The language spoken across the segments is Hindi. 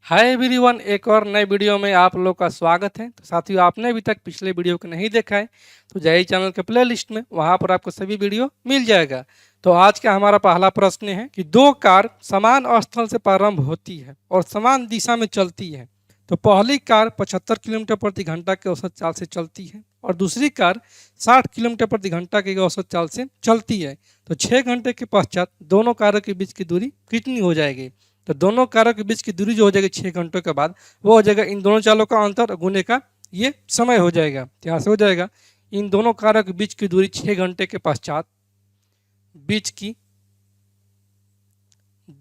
हाय एवरीवन, एक और नए वीडियो में आप लोग का स्वागत है। तो साथियों, आपने अभी तक पिछले वीडियो को नहीं देखा है तो जाइए चैनल के प्ले लिस्ट में, वहां पर आपको सभी वीडियो मिल जाएगा। तो आज का हमारा पहला प्रश्न है कि दो कार समान स्थल से प्रारंभ होती है और समान दिशा में चलती है। तो पहली कार 75 किलोमीटर प्रति घंटा के औसत चाल से चलती है और दूसरी कार 60 किलोमीटर प्रति घंटा के औसत चाल से चलती है। तो 6 घंटे के पश्चात दोनों कारों के बीच की दूरी कितनी हो जाएगी? तो दोनों कारों के बीच की दूरी जो हो जाएगी 6 घंटों के बाद, वो हो जाएगा इन दोनों चालों का अंतर गुने का ये समय हो जाएगा। तो यहाँ से हो जाएगा इन दोनों कारों के बीच की दूरी 6 घंटे के पश्चात, बीच की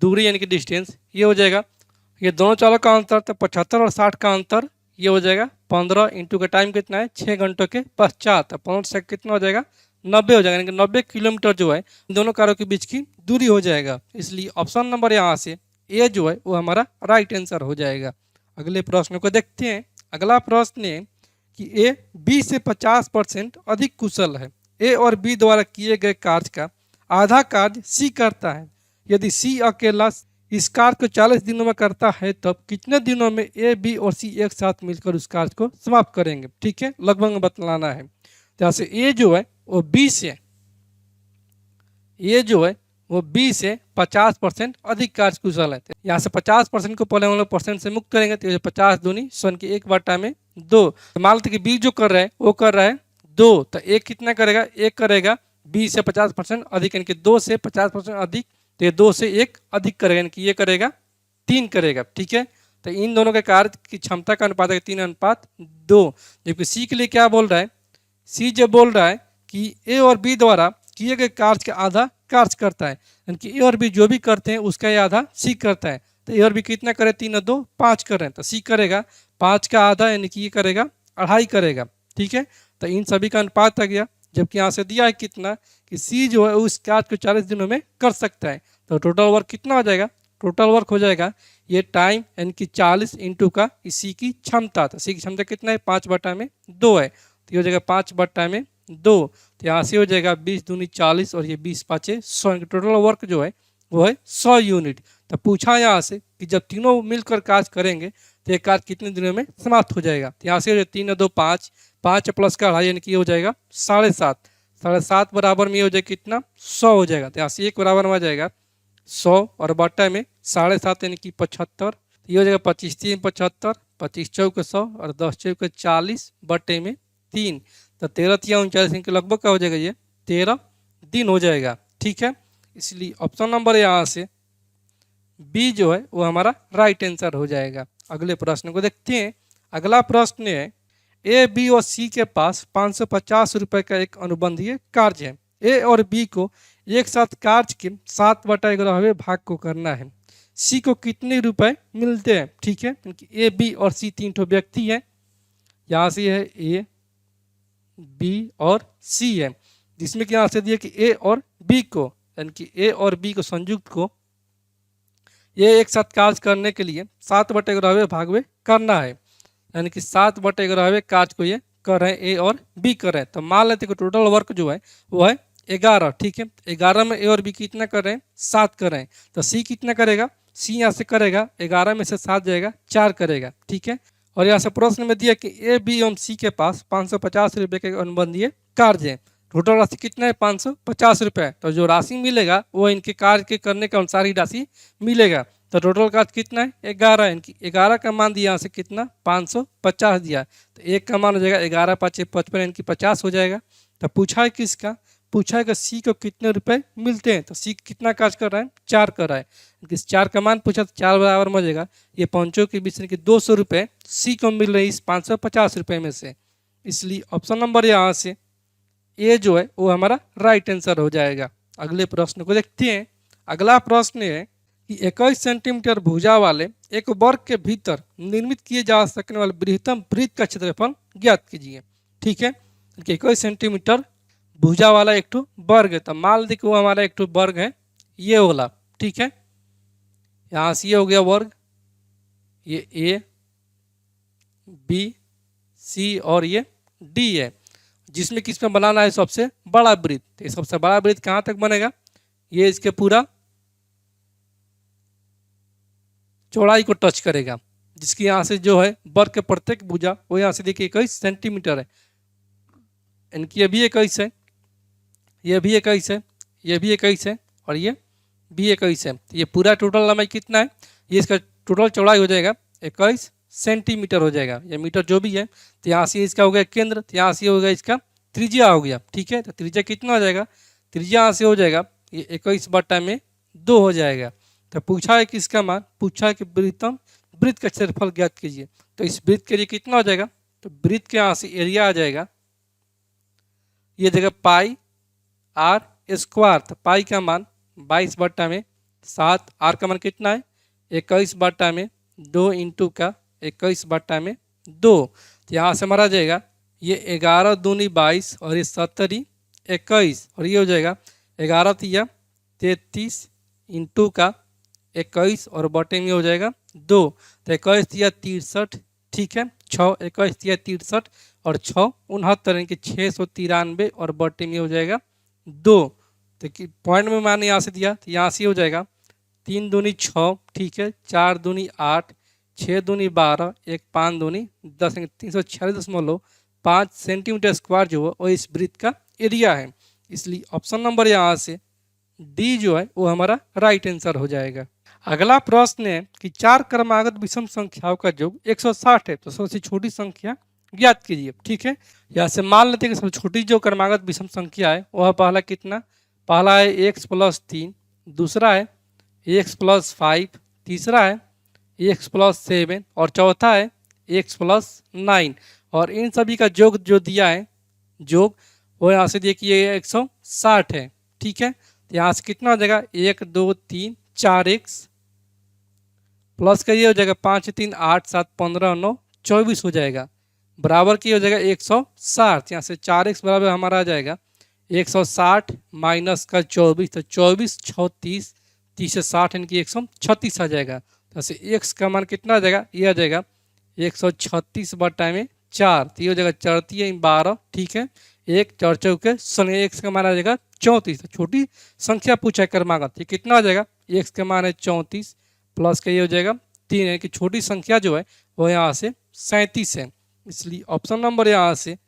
दूरी यानी कि डिस्टेंस ये हो जाएगा, ये दोनों चालों का अंतर तो 75 और 60 का अंतर ये हो जाएगा 15 इंटू का टाइम कितना है 6 घंटों के पश्चात, 15 से कितना हो जाएगा 90 हो जाएगा, यानी कि 90 किलोमीटर जो है दोनों कारों के बीच की दूरी हो जाएगा। इसलिए ऑप्शन नंबर यहाँ से ए जो है वो हमारा राइट आंसर हो जाएगा। अगले प्रश्न को देखते हैं। अगला प्रश्न है कि ए बी से 50% अधिक कुशल है। ए और बी द्वारा किए गए कार्य का आधा कार्य सी करता है। यदि सी अकेला इस कार्य को 40 दिनों में करता है तब कितने दिनों में ए बी और सी एक साथ मिलकर उस कार्य को समाप्त करेंगे? ठीक है, लगभग में बतलाना है। जैसे ए जो है वो बी से ये जो है वो बी से 50% अधिक कार्य कुशल है। यहाँ से 50% को पहले हम लोग परसेंट से मुक्त करेंगे तो 50 दूनी 100 की 1/2। तो मान लेते कि बी जो कर रहा है वो कर रहा है 2, तो एक कितना करेगा? एक करेगा बी से 50% अधिक, यानी कि 2 से 50% अधिक, तो ये 2 से 1 अधिक करेगा, यानी कि ये करेगा 3 करेगा। ठीक है, तो इन दोनों के कार्य की क्षमता का अनुपात है 3:2। जबकि सी के लिए क्या बोल रहा है? सी जो बोल रहा है कि ए और बी द्वारा किए गए कार्य का आधा कार्य करता है, यानी कि ए और बी जो भी करते हैं उसका ये आधा सी करता है। तो ए और बी कितना करे? 3 और 2 5 कर रहे हैं, तो सी करेगा 5 का आधा, यानी कि ये करेगा 2.5 करेगा। ठीक है, तो इन सभी का अनुपात आ गया। जबकि यहाँ से दिया है कितना कि सी जो है उस कार्य को 40 दिनों में कर सकता है। तो टोटल वर्क कितना हो जाएगा? टोटल वर्क हो जाएगा ये टाइम, यानी कि 40 इंटू का सी की क्षमता। तो सी की क्षमता कितना है? 5/2 है, तो ये हो जाएगा 5/2। तो यहाँ से हो जाएगा 20 दूनी 40 और ये 20 पाँचे 100, टोटल वर्क जो है वो है 100 यूनिट। तो पूछा यहाँ से कि जब तीनों मिलकर कार्य करेंगे तो ये कार्य कितने दिनों में समाप्त हो जाएगा? तो यहाँ से हो जाएगा 3 और 2 5, 5 प्लस का 2.5 यानी कि हो जाएगा 7.5। 7.5 बराबर में ये हो जाएगा कितना? 100 हो जाएगा। तो यहाँ से एक बराबर में आ जाएगा 100 और बट्टा में 7.5 यानी कि 75। ये हो जाएगा 25 3 75, 25 चौक 100 और 10 चौक 40 बट्टे में 3, तो 13 या 39 दिन के लगभग का हो जाएगा, ये 13 दिन हो जाएगा। ठीक है, इसलिए ऑप्शन नंबर यहाँ से बी जो है वो हमारा राइट आंसर हो जाएगा। अगले प्रश्न को देखते हैं। अगला प्रश्न है ए बी और सी के पास 550 रुपये का एक अनुबंधीय कार्य है। ए और बी को एक साथ कार्य के 7/11 भाग को करना है। सी को कितने रुपए मिलते हैं? ठीक है, क्योंकि ए बी और सी 3 ठो व्यक्ति है। यहाँ से है ए बी और सी है, जिसमें कि यहाँ से दिया कि ए और बी को, यानी कि ए और बी को संयुक्त को ये एक साथ कार्य करने के लिए 7/11 भाग में करना है, यानी कि 7/11 कार्य को ये कर रहे हैं, ए और बी कर रहे हैं। तो मान लेते कि टोटल वर्क जो है वो है 11। ठीक है, 11 में ए और बी कितना कर रहे हैं? 7 कर रहे हैं। तो सी कितना करेगा? सी यहाँ से करेगा 11 में से 7 जाएगा 4 करेगा। ठीक है, और यहाँ से प्रश्न में दिया कि ए बी एवं सी के पास 550 रुपये के अनुबंधीय कार्य है। टोटल राशि कितना है? 550 रुपये। तो जो राशि मिलेगा वो इनके कार्य के करने के अनुसार ही राशि मिलेगा। तो टोटल कार्य कितना है? 11, यानी 11 का मान दिया यहाँ से कितना? 550 दिया, तो एक का मान हो जाएगा 11 5 55, यानी कि 50 हो जाएगा। तो पूछा है किसका? पूछा है कि सी को कितने रुपए मिलते हैं। तो सी कितना कार्य कर रहा है? 4 कर रहा है। इस 4 का मान पूछा तो 4 बराबर में हो जाएगा ये पाँचों के बीच की 200 रुपये सी को मिल रही इस 550 रुपये में से। इसलिए ऑप्शन नंबर यहाँ से ए जो है वो हमारा राइट आंसर हो जाएगा। अगले प्रश्न को देखते हैं। अगला प्रश्न है कि 21 सेंटीमीटर भुजा वाले एक वर्ग के भीतर निर्मित किए जा सकने वाले बृहत्तम वृत्त का क्षेत्रफल ज्ञात कीजिए। ठीक है, 21 सेंटीमीटर भुजा वाला एक ठो वर्ग है। तो मान लीजिए कि वो हमारा एक ठो वर्ग है ये वाला। ठीक है, यहाँ से ये हो गया वर्ग, ये ए बी सी और ये डी है, जिसमें किसमें बनाना है? सबसे बड़ा वृत्त। ये सबसे बड़ा वृत्त कहाँ तक बनेगा? ये इसके पूरा चौड़ाई को टच करेगा। जिसकी यहाँ से जो है वर्ग के प्रत्येक भुजा वो यहाँ से देखिए 21 सेंटीमीटर है, इनकी ये भी 21 है, ये भी 21 है, ये भी 21 है और ये भी 21 है। तो ये पूरा टोटल लंबाई कितना है, ये इसका टोटल चौड़ाई हो जाएगा 21 सेंटीमीटर हो जाएगा, ये मीटर जो भी है। तो यहाँ से इसका हो गया केंद्र, तो यहाँ से हो गया इसका त्रिज्या हो गया, ठीक है। तो त्रिज्या कितना हो जाएगा, त्रिज्या यहाँ से हो जाएगा ये 21/2 हो जाएगा। तो पूछा है कि इसका मान, पूछा है कि वृत्त का क्षेत्रफल ज्ञात कीजिए। तो इस वृत्त के लिए कितना हो जाएगा, तो वृत्त के यहाँ से एरिया आ जाएगा, ये जगह पाई आर स्क्वायर। तो पाई का मान 22/7, आर का मान कितना है 21/2 इंटू का 21/2। तो यहाँ से हमारा जाएगा ये 11 दूनी 22 और ये 70 21 और ये हो जाएगा 11 तिया 33 इंटू का 21 और बटे में हो जाएगा 2। तो 21 तिया 63, ठीक है, 6 21 तिया 63 और 6 69 यानी कि 693 और बटे में हो जाएगा 2। तो पॉइंट में मैंने यहाँ से दिया, तो यहाँ से हो जाएगा 3 दूनी 6, ठीक है, 4 दूनी 8, 6 दूनी 12, 1 5 दूनी 10, 346.5 सेंटीमीटर स्क्वायर जो है वो इस वृत्त का एरिया है। इसलिए ऑप्शन नंबर यहाँ से डी जो है वो हमारा राइट आंसर हो जाएगा। अगला प्रश्न है कि 4 क्रमागत विषम संख्याओं का योग 160 है, तो सबसे छोटी संख्या ज्ञात कीजिए, ठीक है। यहाँ से मान लेते हैं कि सबसे छोटी जो क्रमागत विषम संख्या है वह पहला कितना, पहला है x+3, दूसरा है x+5, तीसरा है x+7 और चौथा है x+9। और इन सभी का योग जो दिया है, योग वो यहाँ से देखिए 160 है, ठीक है। तो यहाँ से कितना हो जाएगा 1 2 3 4x प्लस का ये हो जाएगा 5 3 8 7 15 9 24 हो जाएगा, बराबर की हो जाएगा 160। यहाँ से 4x बराबर हमारा आ जाएगा 160 माइनस का 24, तो 24 36 30 से 60 इनकी 136 आ जाएगा। तो ऐसे x का मान कितना आ जाएगा, ये आ जाएगा 136/4, तो ये हो जाएगा 4 12, ठीक है, 1 4 चौके 16, x का मान आ जाएगा 34। तो छोटी संख्या पूछा है क्रमागत, ये कितना आ जाएगा, x का मान है 34 प्लस का ये हो जाएगा 3, है कि छोटी संख्या जो है वो यहाँ से 37 है। इसलिए ऑप्शन नंबर यहाँ से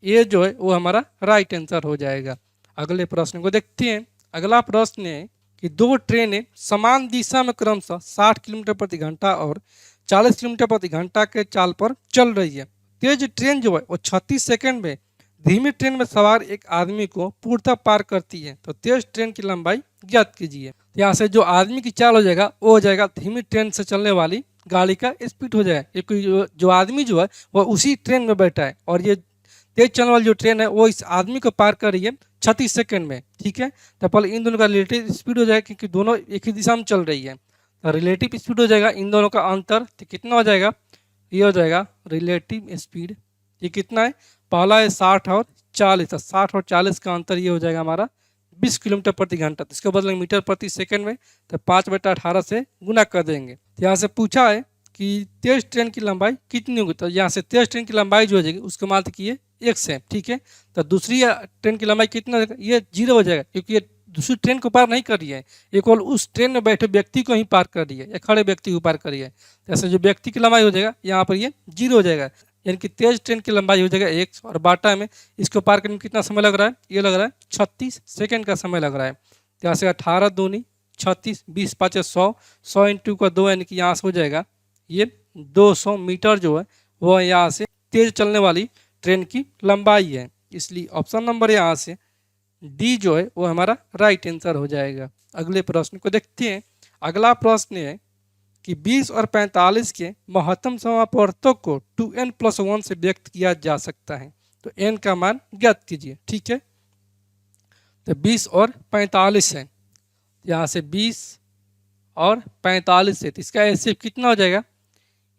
ए जो है वो हमारा राइट आंसर हो जाएगा। अगले प्रश्न को देखते हैं। अगला प्रश्न है कि 2 ट्रेनें समान दिशा में क्रमशः 60 किलोमीटर प्रति घंटा और 40 किलोमीटर प्रति घंटा के चाल पर चल रही है। तेज ट्रेन जो है वो 36 सेकंड में धीमी ट्रेन में सवार एक आदमी को पूर्णतः पार करती है, तो तेज ट्रेन की लंबाई ज्ञात कीजिए। यहाँ से जो आदमी की चाल हो जाएगा वो हो जाएगा धीमी ट्रेन से चलने वाली गाड़ी का स्पीड हो जाएगा, क्योंकि जो आदमी जो है वो उसी ट्रेन में बैठा है और ये तेज चलने वाली जो ट्रेन है वो इस आदमी को पार कर रही है 36 सेकंड में, ठीक है। तो पहले इन दोनों का रिलेटिव स्पीड हो जाएगा क्योंकि दोनों एक ही दिशा में चल रही है, तो रिलेटिव स्पीड हो जाएगा इन दोनों का अंतर, तो कितना हो जाएगा, ये हो जाएगा रिलेटिव स्पीड, ये कितना है, पहला है 60 और 40, तो 60 और 40 का अंतर ये हो जाएगा हमारा 20 किलोमीटर प्रति घंटा। तो इसको बदलेंगे मीटर प्रति सेकंड में, तो 5/18 से गुना कर देंगे। तो यहाँ से पूछा है कि तेज ट्रेन की लंबाई कितनी होगी, तो यहाँ से तेज ट्रेन की लंबाई जो हो जाएगी उसको मान कि ये x है, ठीक है। तो दूसरी ट्रेन की लंबाई कितना हो जाएगा, ये 0 हो जाएगा क्योंकि ये दूसरी ट्रेन को पार नहीं कर रही है, ये केवल उस ट्रेन में बैठे व्यक्ति को ही पार कर रही है, या खड़े व्यक्ति को पार कर रही है। जैसे जो व्यक्ति की लंबाई हो जाएगा यहाँ पर ये 0 हो जाएगा, यानी कि तेज ट्रेन की लंबाई हो जाएगा x और बाटा में इसको पार करने में कितना समय लग रहा है, ये लग रहा है 36 सेकंड का समय लग रहा है। तो यहाँ से 18 दूनी 36, 20 5 100, 100 इंटू का 2 यानी कि यहाँ से हो जाएगा ये 200 मीटर जो है वो यहाँ से तेज चलने वाली ट्रेन की लंबाई है। इसलिए ऑप्शन नंबर यहाँ से डी जो है वो हमारा राइट आंसर हो जाएगा। अगले प्रश्न को देखते हैं। अगला प्रश्न है कि 20 और 45 के महत्तम समापवर्तों को 2n+1 से व्यक्त किया जा सकता है, तो n का मान ज्ञात कीजिए, ठीक है। तो 20 और 45 है, यहाँ से 20 और 45 है, तो इसका एचसीएफ कितना हो जाएगा,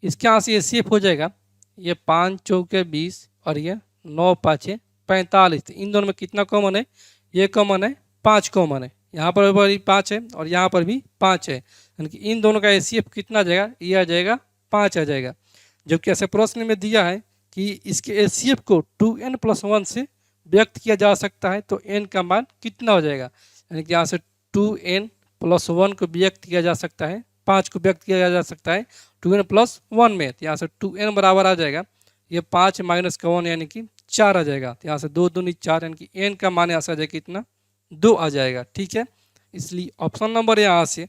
इसके यहाँ से एचसीएफ हो जाएगा ये 5 चौके 20 और ये 9 5 45। तो इन दोनों में कितना कॉमन है, ये कॉमन है 5 कॉमन है, यहाँ पर भी 5 है और यहाँ पर भी 5 है, यानी कि इन दोनों का एचसीएफ कितना आ जाएगा, ये आ जाएगा 5 आ जाएगा। जबकि ऐसे प्रश्न में दिया है कि इसके एचसीएफ को 2n+1 से व्यक्त किया जा सकता है, तो n का मान कितना हो जाएगा, यानी कि यहाँ से 2n+1 को व्यक्त किया जा सकता है 5 को व्यक्त किया जा सकता है 2n प्लस 1 में। तो यहाँ से 2n बराबर आ जाएगा, ये 5 माइनस का 1 यानी कि 4 आ जाएगा। तो यहाँ से 2 दूनी 4 यानी कि n का मान यहाँ से आ जाएगा कितना, 2 आ जाएगा। ठीक है, इसलिए ऑप्शन नंबर यहाँ से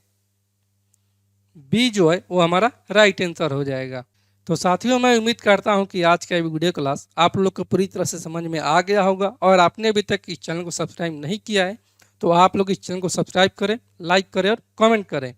बी जो है वो हमारा राइट आंसर हो जाएगा। तो साथियों, मैं उम्मीद करता हूं कि आज का वीडियो क्लास आप लोग को पूरी तरह से समझ में आ गया होगा, और आपने अभी तक इस चैनल को सब्सक्राइब नहीं किया है तो आप लोग इस चैनल को सब्सक्राइब करें, लाइक करें और कमेंट करें।